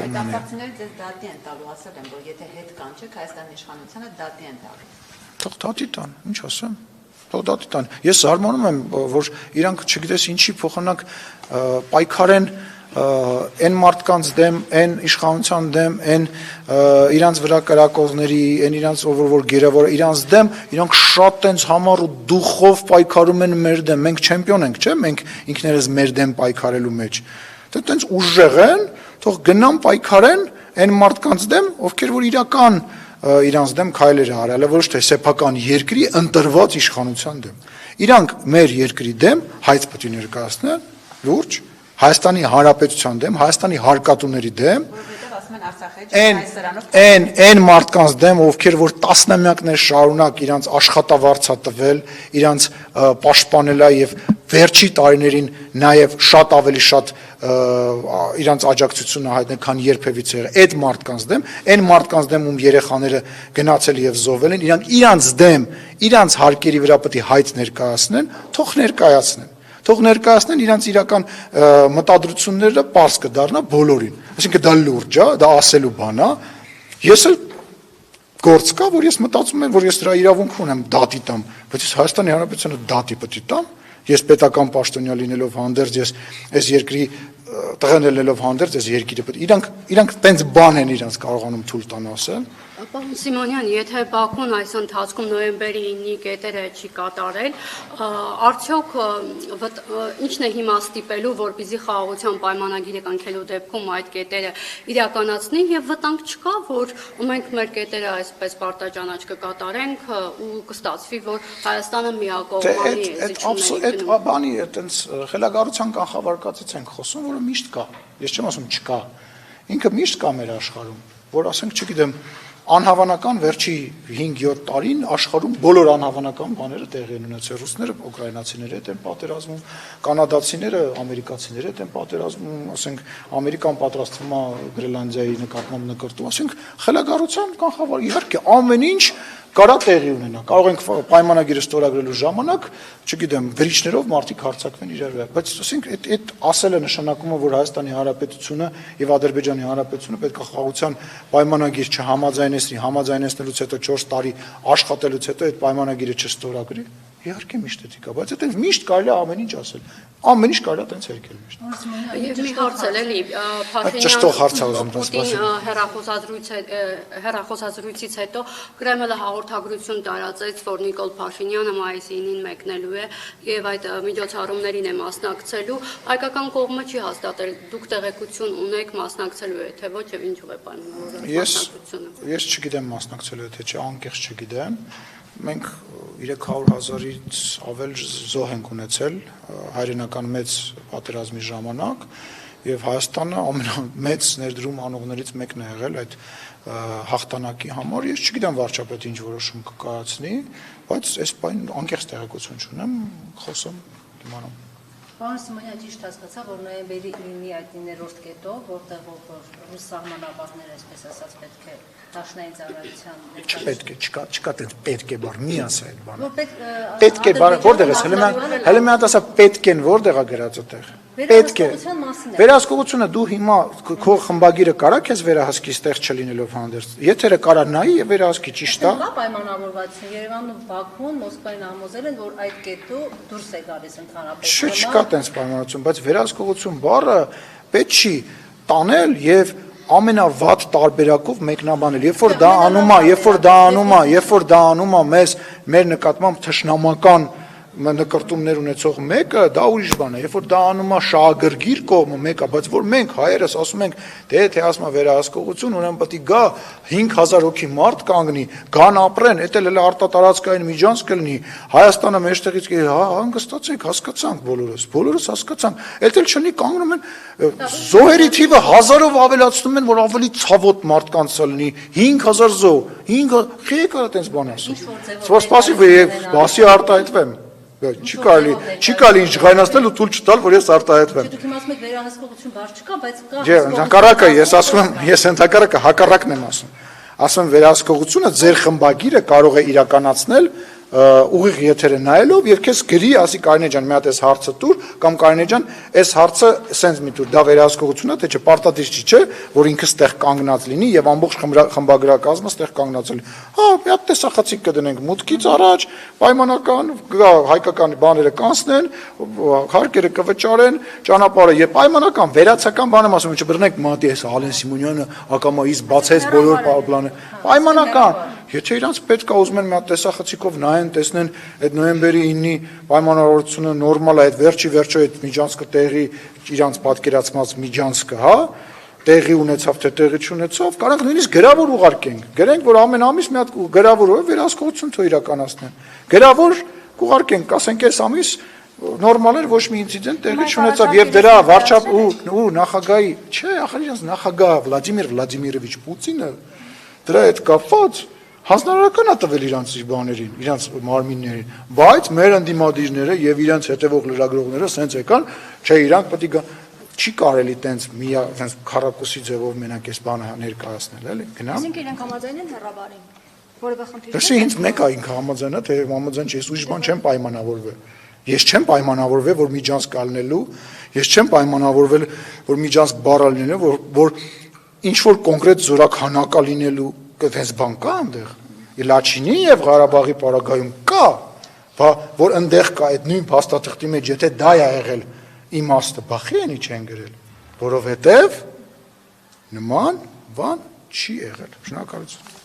Գերմանիա։ Դատապարտությունները ձեզ դատի են տալու, ասել են, որ եթե հետ կանչեք Հայաստանի իշխանությանը դատի են տալու։ Թող դատի տան, ինչ ասեմ։ Թող դատի տան։ Ես զարմանում եմ, որ իրանք չգիտես ինչի փոխանակ պայքարեն այն մարդկանց դեմ, այն իշխանության դեմ, այն իրանց վրա կրակողների, այն իրանց որ գերավոր իրանց դեմ, իրանք շատ տենց համառ ու դուխով պայքարում են մեր դեմ։ Մենք չեմպիոն ենք, չէ՞, մենք ինքներս մեր դեմ պայքարելու մեջ։ Դե տենց ուժեղ են, թող գնան պայքարեն այն մարդկանց դեմ, ովքեր որ իրական իրանց դեմ քայլեր արել, ոչ թե սեփական երկրի ընտրված իշխանության դեմ։ Իրանք մեր երկրի դեմ հայց պետք է ներկայացնեն, լուրջ Հայաստանի Հանրապետության դեմ, Հայաստանի հարկատուների դեմ, այն մարդկանց դեմ, ովքեր որ տասնամյակներ շարունակ իրանց աշխատավարձա տվել, իրանց պաշտպանել եւ վերջի տարիներին նաեւ շատ ավելի շատ իրանց աջակցությունը հայտնել, քան երբևիցե եղել։ Այդ մարդկանց դեմ, այն մարդկանց դեմ, ում երեխաները գնացել եւ զոհվել են, իրանց դեմ, իրանց հարկերի վրա պետք է հայտ ներկայացնեն, թող ներկայացնեն։ Թող ներկայացնեն իրանց իրական մտադրությունները պարզ կդառնա բոլորին։ Այսինքն դա լուրջ է, դա ասելու բան է։ Ես էլ գործ կա, որ ես մտածում եմ, որ ես դրա իրավունք ունեմ դատի տամ, բայց ես Հայաստանի Հանրապետությունը դատի պետք է տամ։ Ես պետական պաշտոնյա լինելով հանդերձ, ես այս երկրի տղեն ելնելով հանդերձ, ես երկիրը պետք իրանք տենց բան են իրանք կարողանում թույլ տան ասել։ Պարոն Սիմոնյան, եթե Բաքուն այս ընթացքում նոյեմբերի 9-ի կետերը չի կատարել, արդյոք ինչն է հիմա ստիպելու, որպեսզի խաղաղության պայմանագիրը կնքելու դեպքում այդ կետերը իրականացնի եւ վտանգ չկա, որ մենք մեր կետերը այսպես պարտաճանաչ կկատարենք ու կստացվի, որ Հայաստանը միակողմանի է զիջում։ Այդ բանի այտենց խելագարության կանխավարկածից ենք խոսում, որը միշտ կա։ Ես չեմ ասում չկա։ Ինքը միշտ կա մեր աշխարհում, որ ասենք, չգիտեմ, անհավանական վերջի 5-7 տարին աշխարհում բոլոր անհավանական բաները տեղի են ունեցել։ Ռուսները ուկրաինացիների հետ են պատերազմում, կանադացիները ամերիկացիների հետ են պատերազմում, ասենք Ամերիկան պատրաստվում է Գրենլանդիայի նկատմամբ նկարտում, ասենք խելագարության կանխավար իհարկե ամեն ինչ կարա տեղի ունենա։ Կարող ենք պայմանագիրը ստորագրելու ժամանակ, չգիտեմ, գրիչներով մարդիկ հարձակվեն իրար վրա, բայց ասենք այդ ասելը նշանակում է, որ Հայաստանի Հանրապետությունը եւ Ադրբեջանի Հանրապետությունը պետք է խաղաղության պայմանագիր չհամաձայնեցնի, համաձայնեցնելուց հետո 4 տարի աշխատելուց հետո այդ պայմանագիրը չստորագրի։ Իհարկե միշտ էդի կա, բայց այդպես միշտ կարելի է ամեն ինչ ասել։ Ամեն ինչ կարելի է այդպես հերքել միշտ։ Եվ մի հարց էլի, հեռախոսազրույցից հետո Կրեմլը հաղորդագրություն տարածեց, որ Նիկոլ Փաշինյանը մայիսի 9-ին մեկնելու է եւ այդ միջոցառումներին է մասնակցելու։ Հայկական կողմը չի հաստատել, դուք տեղեկություն ունեք մասնակցելու է, թե ոչ եւ ինչու է պայմանավորված մասնակցությունը։ Ես չգիտեմ մասնակցելու է, թե չէ, անկեղծ չգիտեմ։ Մենք 300,000-ից ավել զոհ ենք ունեցել հայրենական մեծ պատերազմի ժամանակ եւ Հայաստանը ամենամեծ ներդրում անողներից մեկն է եղել այդ հաղթանակի համար։ Ես չգիտեմ վարչապետը ինչ որոշում կկայացնի, բայց այս բան անկեղծ տեղեկություն չունեմ, խոսեմ դիմանամ։ Պարոն Սիմոնյան, ճիշտ հասկացա, որ նոյեմբերի 9-ի այդ 9-րդ կետով, որտեղ ռուս սահմանապահները, այսպես ասած, պետք է դաշնային ծառայության Չպետք է, չկա տենց պետք է բառ, մի ասա այդ բանը։ Պետք է բառը որտեղ է, հələ մի հատ ասա պետք են որտեղ է գրած այդտեղ։ Պետք է։ Վերահսկողությունը դու հիմա քո խմբագիրը կարա քեզ վերահսկի ստեղ չլինելով հանդերձ։ Եթերը կարա նայի եւ վերահսկի, ճիշտ է։ Կա պայմանավորվածություն, Երևանն ու Բաքուն Մոսկվային համոզել են, որ այդ կետու դուրս է գալիս ընդհանրապես։ Չկա տենց պայմանավորություն, բայց վերահսկողություն բառը պետք չի տանել եւ ամենավատ տարբերակով մեկնաբանել։ Երբ որ դա անում է մեր նկատմամբ թշնամական նկարտումներ ունեցող մեկը, դա ուրիշ բան է։ Երբ որ դա անում է շահագրգիռ կողմը մեկը, բայց որ մենք հայերս ասում ենք, թե ասում է վերահսկողություն, ուրեմն պետք է գա 5000 հոգի մարդ կանգնի, գան ապրեն, դա էլ արտատարածքային միջանցք կլինի, Հայաստանը մեջտեղից հանգստացեք, հասկացանք բոլորս հասկացանք, էլ չլինի կանգնում են զոհերի թիվը 1000-ով ավելացնում են, որ ավելի ցավոտ մարդկանց լինի, 5000 զոհ, 5000 եկա այդպես բան ասում։ Որ սպասի արտահայտվեմ։ Չի կարելի ինչ ղայնացնել ու թույլ չտալ, որ ես արտահայտվեմ։ Դուք իմ ասում եք վերահսկողություն բառ չկա, բայց կա։ Չէ, հակառակը, ես ասում եմ, ես հակառակն եմ ասում։ Ասում եմ վերահսկողությունը ձեր խմբագիրը կարող է իրականացնել ուղիղ եթերը նայելով եւ քեզ գրի, ասի Կարինե ջան, մի հատ էս հարցը տուր, կամ Կարինե ջան, այս հարցը սենց մի տուր, դա վերահսկողությունն է, թե չէ, պարտադիր չի, չէ, որ ինքը ստեղ կանգնած լինի եւ ամբողջ խմբագրակազմը ստեղ կանգնած լինի։ Հա, մի հատ տեսախցիկ կդնենք մուտքից առաջ, պայմանական, հայկական բաները կանցնեն, հարկերը կվճարեն, ճանապարհը եւ պայմանական վերացական բան եմ ասում, չբռնենք մատի այս Ալեն Սիմոնյանը ակամայից բացեց բոլոր պլանը։ Պայմանական Եթե իրանց պետք է ուզում են մի հատ տեսախցիկով նայեն, տեսնեն այդ նոյեմբերի 9-ի պայմանավորվածությունը նորմալ է, այդ վերջի այդ միջանցքը տեղի իրանց պատկերացված միջանցքը, հա, տեղի ունեցավ թե տեղի չունեցավ, կարող նույնիսկ գրավոր ուղարկենք։ Գրենք, որ ամեն ամիս մի հատ գրավորով վերահսկողություն թող իրականացնեն։ Գրավոր կուղարկենք, ասենք այս ամիս նորմալ էր, ոչ մի ինցիդենտ տեղի չունեցավ եւ դրա վարչապետ ու նախագահի, չէ, ախր իրանց նախագահ Վլադիմիր Վլադիմիրովիչ Պուտինը դրա հետ կապված հանձնարարական է տվել իրանց բաներին, իրանց մարմիններին, բայց մեր ընդդիմադիրները եւ իրանց հետևող լրագրողները սենց եկան, չէ, իրանք պետք է չի կարելի տենց մի տենց քառակուսի ձևով մենակ այս բանը ներկայացնել, էլի, գնամ։ Այսինքն իրենք համաձայն են հեռավարին, որևէ խնդիր Դրսի ինձ մեկ է ինքը համաձայնա, թե համաձայն չի, ես ուրիշ բան չեմ պայմանավորվել։ Ես չեմ պայմանավորվել, որ միջանցք ալնելու, ես չեմ պայմանավորվել, որ միջանցք բառ ալնելու, որ ինչ որ կոնկրետ զորականակա լինելու այդպես բան կա այնտեղ։ Լաչինի եւ Ղարաբաղի պարագայում կա, որ այնտեղ կա այդ նույն փաստաթղթի մեջ, եթե դա է եղել իմաստը, բախի էնի չեն գրել, որովհետեւ նման բան չի եղել։ Շնորհակալություն։